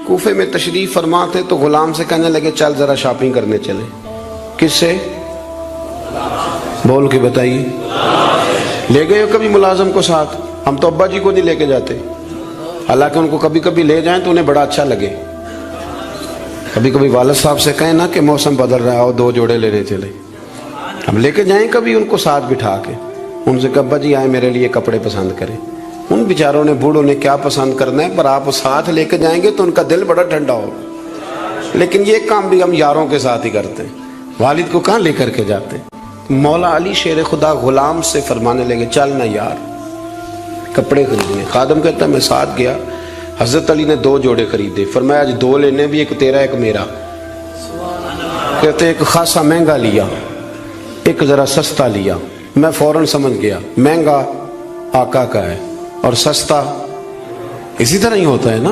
کوفے میں تشریف فرما تھے تو غلام سے کہنے لگے چل ذرا شاپنگ کرنے چلیں۔ کس سے؟ بول کے بتائیے، لے گئے ہو کبھی ملازم کو ساتھ؟ ہم تو ابا جی کو نہیں لے کے جاتے، حالانکہ ان کو کبھی کبھی لے جائیں تو انہیں بڑا اچھا لگے۔ کبھی کبھی والد صاحب سے کہیں نا کہ موسم بدل رہا ہو 2 جوڑے لینے چلے، ہم لے کے جائیں کبھی ان کو ساتھ بٹھا کے، ان سے کہ ابا جی آئیں میرے لیے کپڑے پسند کریں۔ ان بیچاروں نے بوڑھوں نے کیا پسند کرنا ہے، پر آپ ساتھ لے کے جائیں گے تو ان کا دل بڑا ٹھنڈا ہوگا۔ لیکن یہ کام بھی ہم یاروں کے ساتھ ہی کرتے ہیں، والد کو کہاں لے کر کے جاتے ہیں۔ مولا علی شیر خدا غلام سے فرمانے لگے چل نا یار کپڑے خریدنے۔ خادم کہتا ہے میں ساتھ گیا، حضرت علی نے 2 جوڑے خریدے، فرمایا آج 2 لینے بھی، ایک تیرا ایک میرا۔ کہتے ایک خاصا مہنگا لیا، ایک ذرا سستا لیا۔ میں فوراً سمجھ گیا مہنگا آقا کا ہے اور سستا اسی طرح ہی ہوتا ہے نا،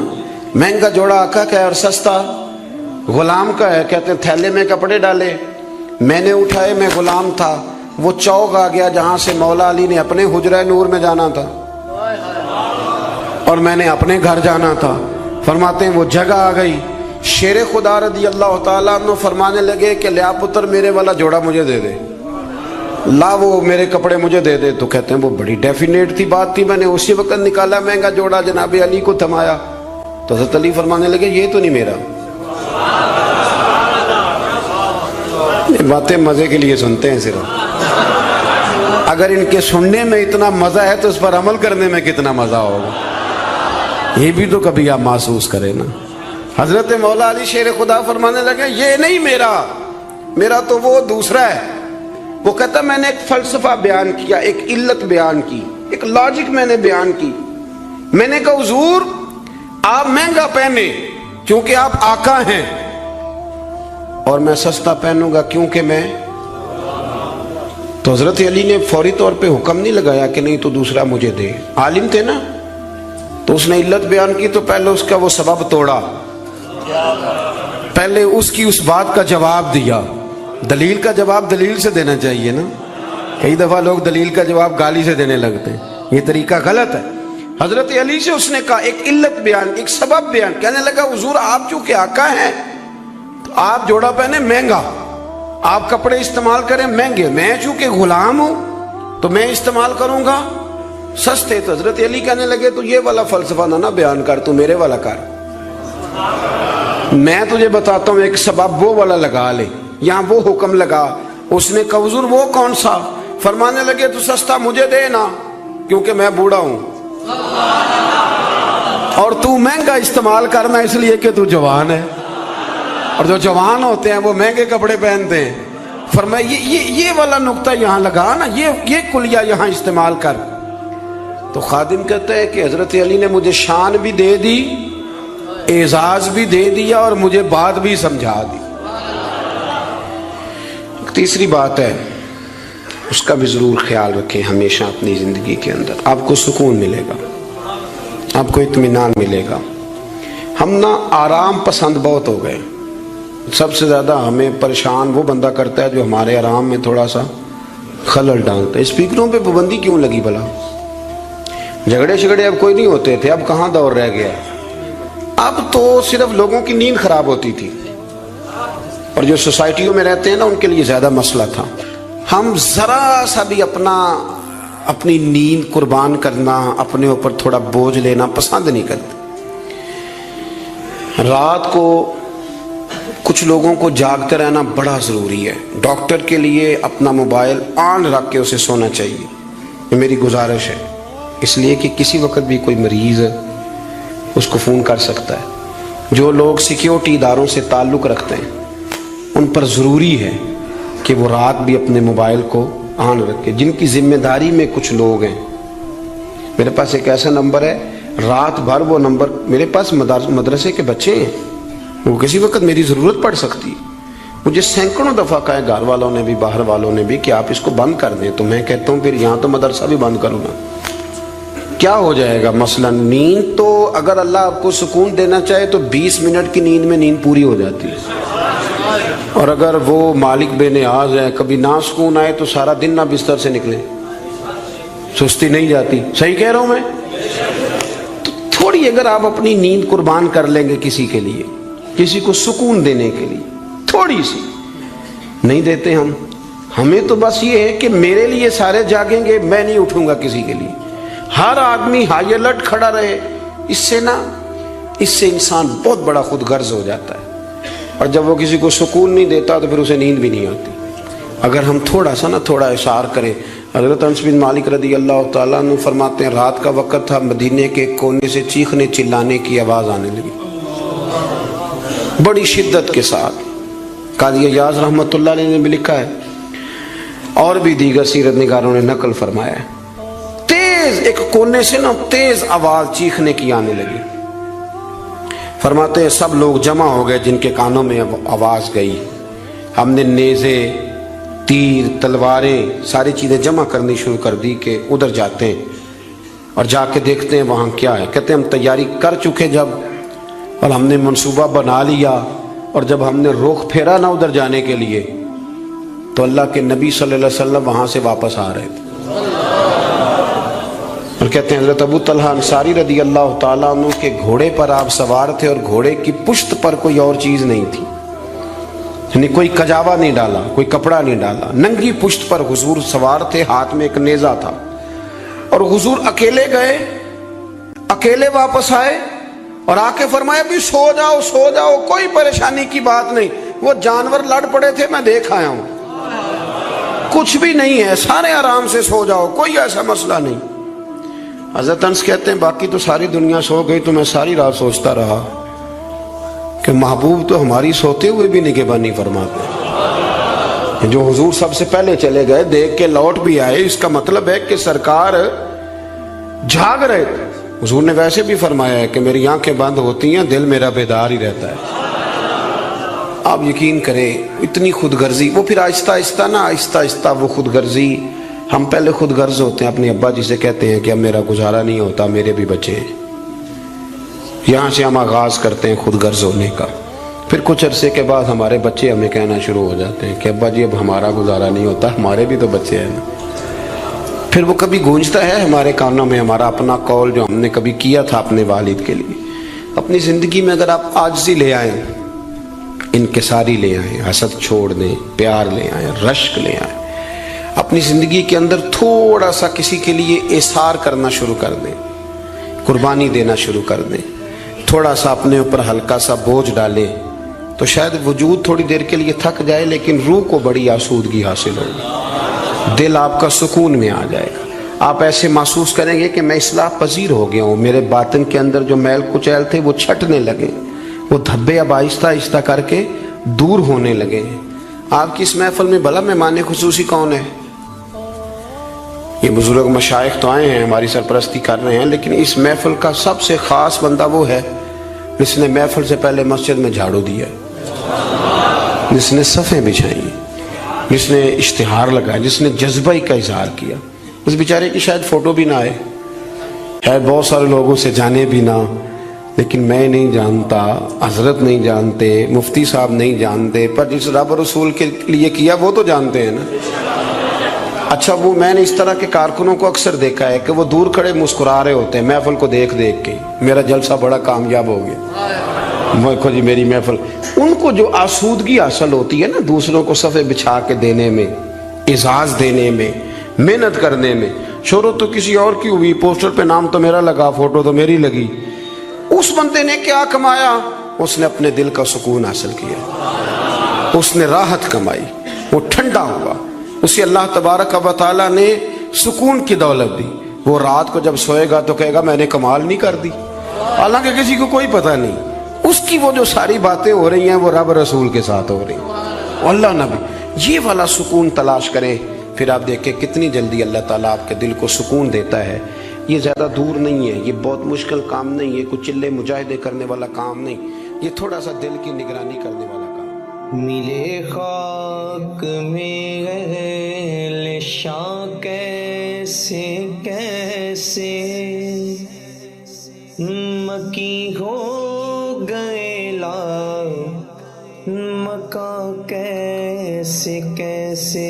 مہنگا جوڑا آقا کا ہے اور سستا غلام کا ہے۔ کہتے ہیں تھیلے میں کپڑے ڈالے، میں نے اٹھائے، میں غلام تھا، وہ چوک آ گیا جہاں سے مولا علی نے اپنے حجرہ نور میں جانا تھا اور میں نے اپنے گھر جانا تھا۔ فرماتے ہیں وہ جگہ آ گئی، شیر خدا رضی اللہ تعالیٰ عنہ فرمانے لگے کہ لیا پتر میرے والا جوڑا مجھے دے دے، لا وہ میرے کپڑے مجھے دے دے۔ تو کہتے ہیں وہ بڑی ڈیفینیٹ تھی بات تھی، میں نے اسی وقت نکالا مہنگا جوڑا، جناب علی کو تھمایا تو حضرت علی فرمانے لگے یہ تو نہیں میرا۔ باتیں مزے کے لیے سنتے ہیں صرف، اگر ان کے سننے میں اتنا مزہ ہے تو اس پر عمل کرنے میں کتنا مزہ ہوگا، یہ بھی تو کبھی آپ محسوس کریں نا۔ حضرت مولا علی شیر خدا فرمانے لگے یہ نہیں میرا تو وہ دوسرا ہے۔ وہ کہتا میں نے ایک فلسفہ بیان کیا، ایک علت بیان کی، ایک لاجک میں نے بیان کی۔ میں نے کہا حضور آپ مہنگا پہنے کیونکہ آپ آقا ہیں، اور میں سستا پہنوں گا کیونکہ میں۔ تو حضرت علی نے فوری طور پہ حکم نہیں لگایا کہ نہیں تو دوسرا مجھے دے، عالم تھے نا، تو اس نے علت بیان کی تو پہلے اس کا وہ سبب توڑا، پہلے اس کی اس بات کا جواب دیا۔ دلیل کا جواب دلیل سے دینا چاہیے نا، کئی دفعہ لوگ دلیل کا جواب گالی سے دینے لگتے ہیں، یہ طریقہ غلط ہے۔ حضرت علی سے اس نے کہا ایک علت بیان، ایک سبب بیان، کہنے لگا حضور آپ چونکہ آقا ہیں تو آپ جوڑا پہنے مہنگا، آپ کپڑے استعمال کریں مہنگے، میں چونکہ غلام ہوں تو میں استعمال کروں گا سستے۔ تو حضرت علی کہنے لگے تو یہ والا فلسفہ نہ بیان کر، تو میرے والا کر، میں تجھے بتاتا ہوں ایک سبب وہ والا لگا لے، یہاں وہ حکم لگا۔ اس نے کہا حضور وہ کون سا؟ فرمانے لگے تو سستا مجھے دے نا کیونکہ میں بوڑھا ہوں، اور تو مہنگا استعمال کرنا اس لیے کہ تو جوان ہے، اور جو جوان ہوتے ہیں وہ مہنگے کپڑے پہنتے ہیں۔ فرمایا یہ والا نقطہ یہاں لگا نا، یہ کلیہ یہاں استعمال کر۔ تو خادم کہتا ہے کہ حضرت علی نے مجھے شان بھی دے دی، اعزاز بھی دے دیا، اور مجھے بات بھی سمجھا دی۔ تیسری بات ہے اس کا بھی ضرور خیال رکھیں ہمیشہ اپنی زندگی کے اندر، آپ کو سکون ملے گا، آپ کو اطمینان ملے گا۔ ہم نا آرام پسند بہت ہو گئے. سب سے زیادہ ہمیں پریشان وہ بندہ کرتا ہے جو ہمارے آرام میں تھوڑا سا خلل ڈالتا ہے. اسپیکروں پہ پابندی کیوں لگی بھلا؟ جھگڑے اب کوئی نہیں ہوتے تھے، اب کہاں دور رہ گیا؟ اب تو صرف لوگوں کی نیند خراب ہوتی تھی، اور جو سوسائٹیوں میں رہتے ہیں نا ان کے لیے زیادہ مسئلہ تھا. ہم ذرا سا بھی اپنی نیند قربان کرنا، اپنے اوپر تھوڑا بوجھ لینا پسند نہیں کرتے. رات کو کچھ لوگوں کو جاگتے رہنا بڑا ضروری ہے. ڈاکٹر کے لیے اپنا موبائل آن رکھ کے اسے سونا چاہیے، یہ میری گزارش ہے. اس لیے کہ کسی وقت بھی کوئی مریض اس کو فون کر سکتا ہے. جو لوگ سیکیورٹی اداروں سے تعلق رکھتے ہیں ان پر ضروری ہے کہ وہ رات بھی اپنے موبائل کو آن رکھے. جن کی ذمہ داری میں کچھ لوگ ہیں، میرے پاس ایک ایسا نمبر ہے، رات بھر وہ نمبر، میرے پاس مدرسے کے بچے ہیں، وہ کسی وقت میری ضرورت پڑ سکتی ہے. مجھے سینکڑوں دفعہ کہا ہے، گھر والوں نے بھی باہر والوں نے بھی، کہ آپ اس کو بند کر دیں. تو میں کہتا ہوں پھر یہاں تو مدرسہ بھی بند کروں گا. کیا ہو جائے گا؟ مثلا نیند تو اگر اللہ آپ کو سکون دینا چاہے تو 20 منٹ کی نیند میں نیند پوری ہو جاتی ہے. اور اگر وہ مالک بے نیاز ہے، کبھی نہ سکون آئے تو سارا دن نہ بستر سے نکلے، سستی نہیں جاتی. صحیح کہہ رہا ہوں میں؟ تو تھوڑی اگر آپ اپنی نیند قربان کر لیں گے کسی کے لیے، کسی کو سکون دینے کے لیے، تھوڑی سی نہیں دیتے ہم. ہمیں تو بس یہ ہے کہ میرے لیے سارے جاگیں گے، میں نہیں اٹھوں گا کسی کے لیے. ہر آدمی ہائی الرٹ کھڑا رہے. اس سے انسان بہت بڑا خود غرض ہو جاتا ہے، اور جب وہ کسی کو سکون نہیں دیتا تو پھر اسے نیند بھی نہیں آتی. اگر ہم تھوڑا اشار کریں. حضرت انس بن مالک رضی اللہ تعالیٰ عنہ فرماتے ہیں، رات کا وقت تھا، مدینے کے کونے سے چیخنے چلانے کی آواز آنے لگی بڑی شدت کے ساتھ. قاضی ایاز رحمۃ اللہ علیہ نے بھی لکھا ہے، اور بھی دیگر سیرت نگاروں نے نقل فرمایا ہے، ایک کونے سے تیز آواز چیخنے کی آنے لگی. فرماتے ہیں سب لوگ جمع ہو گئے جن کے کانوں میں آواز گئی. ہم نے نیزے، تیر، تلواریں، ساری چیزیں جمع کرنی شروع کر دی کہ ادھر جاتے ہیں اور جا کے دیکھتے ہیں وہاں کیا ہے. کہتے ہیں ہم تیاری کر چکے جب، اور ہم نے منصوبہ بنا لیا، اور جب ہم نے رخ پھیرا نا ادھر جانے کے لیے تو اللہ کے نبی صلی اللہ علیہ وسلم وہاں سے واپس آ رہے تھے. اور کہتے ہیں حضرت ابو طلحہ انصاری رضی اللہ تعالیٰ عنہ کے گھوڑے پر آپ سوار تھے، اور گھوڑے کی پشت پر کوئی اور چیز نہیں تھی، یعنی کوئی کجاوا نہیں ڈالا، کوئی کپڑا نہیں ڈالا، ننگی پشت پر حضور سوار تھے، ہاتھ میں ایک نیزہ تھا. اور حضور اکیلے گئے، اکیلے واپس آئے، اور آ کے فرمایا بھی سو جاؤ، کوئی پریشانی کی بات نہیں. وہ جانور لڑ پڑے تھے، میں دیکھ آیا ہوں، کچھ بھی نہیں ہے، سارے آرام سے سو جاؤ، کوئی ایسا مسئلہ نہیں. حضرت انس کہتے ہیں باقی تو ساری دنیا سو گئی تو میں ساری رات سوچتا رہا کہ محبوب تو ہماری سوتے ہوئے بھی نگہبانی فرماتے. جو حضور سب سے پہلے چلے گئے، دیکھ کے لوٹ بھی آئے، اس کا مطلب ہے کہ سرکار جاگ رہے تھے. حضور نے ویسے بھی فرمایا ہے کہ میری آنکھیں بند ہوتی ہیں، دل میرا بیدار ہی رہتا ہے. آپ یقین کریں اتنی خود غرضی، وہ پھر آہستہ آہستہ وہ خود غرضی. ہم پہلے خود غرض ہوتے ہیں، اپنے ابا جی سے کہتے ہیں کہ اب میرا گزارا نہیں ہوتا، میرے بھی بچے ہیں. یہاں سے ہم آغاز کرتے ہیں خود غرض ہونے کا. پھر کچھ عرصے کے بعد ہمارے بچے ہمیں کہنا شروع ہو جاتے ہیں کہ ابا جی اب ہمارا گزارا نہیں ہوتا، ہمارے بھی تو بچے ہیں نا. پھر وہ کبھی گونجتا ہے ہمارے کانوں میں ہمارا اپنا قول جو ہم نے کبھی کیا تھا اپنے والد کے لیے. اپنی زندگی میں اگر آپ عاجزی لے آئیں، انکساری لے آئیں، حسد چھوڑ دیں، پیار لے آئیں، رشک لے آئیں، اپنی زندگی کے اندر تھوڑا سا کسی کے لیے احسار کرنا شروع کر دیں، قربانی دینا شروع کر دیں، تھوڑا سا اپنے اوپر ہلکا سا بوجھ ڈالیں، تو شاید وجود تھوڑی دیر کے لیے تھک جائے لیکن روح کو بڑی آسودگی حاصل ہوگی، دل آپ کا سکون میں آ جائے گا. آپ ایسے محسوس کریں گے کہ میں اصلاح پذیر ہو گیا ہوں، میرے باطن کے اندر جو میل کچیل تھے وہ چھٹنے لگے، وہ دھبے اب آہستہ آہستہ کر کے دور ہونے لگے ہیں. آپ کی اس محفل میں بھلا مہمان خصوصی کون ہے؟ یہ بزرگ مشائخ تو آئے ہیں، ہماری سرپرستی کر رہے ہیں، لیکن اس محفل کا سب سے خاص بندہ وہ ہے جس نے محفل سے پہلے مسجد میں جھاڑو دیا، جس نے صفیں بچھائیں، جس نے اشتہار لگایا، جس نے جذبہ کا اظہار کیا. اس بیچارے کی شاید فوٹو بھی نہ آئے، بہت سارے لوگوں سے جانے بھی نہ، لیکن میں نہیں جانتا، حضرت نہیں جانتے، مفتی صاحب نہیں جانتے، پر جس رب رسول کے لیے کیا وہ تو جانتے ہیں نا۔ اچھا وہ میں نے اس طرح کے کارکنوں کو اکثر دیکھا ہے کہ وہ دور کھڑے مسکرا رہے ہوتے ہیں محفل کو دیکھ دیکھ کے، میرا جلسہ بڑا کامیاب ہو گیا، دیکھو جی میری محفل۔ ان کو جو آسودگی حاصل ہوتی ہے نا دوسروں کو صفحے بچھا کے دینے میں، اعزاز دینے میں، محنت کرنے میں، شہرت تو کسی اور کی ہوئی، پوسٹر پہ نام تو میرا لگا، فوٹو تو میری لگی، اس بندے نے کیا کمایا؟ اس نے اپنے دل کا سکون حاصل کیا، اس نے راحت کمائی، وہ ٹھنڈا ہوا، اسے اللہ تبارک و تعالیٰ نے سکون کی دولت دی۔ وہ رات کو جب سوئے گا تو کہے گا میں نے کمال نہیں کر دی، حالانکہ کسی کو کوئی پتہ نہیں، اس کی وہ جو ساری باتیں ہو رہی ہیں وہ رب رسول کے ساتھ ہو رہی ہیں، اللہ نبی۔ یہ والا سکون تلاش کریں، پھر آپ دیکھیں کتنی جلدی اللہ تعالیٰ آپ کے دل کو سکون دیتا ہے۔ یہ زیادہ دور نہیں ہے، یہ بہت مشکل کام نہیں ہے، کچھ چلے مجاہدے کرنے والا کام نہیں، یہ تھوڑا سا دل کی نگرانی کرنے والا کام۔ ملے خاک میں اہل شان کیسے کیسے، مکی ہو گئے لا مکاں کیسے کیسے،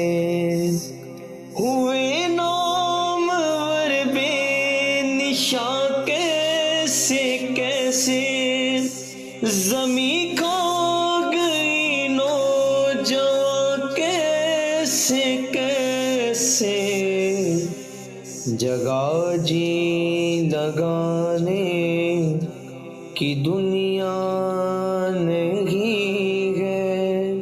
ہوئے نامور بے نشان کیسے کیسے، زمیں کھا گئی نوجوان کیسے کیسے، جگہ جی لگانے کی دنیا نہیں ہے،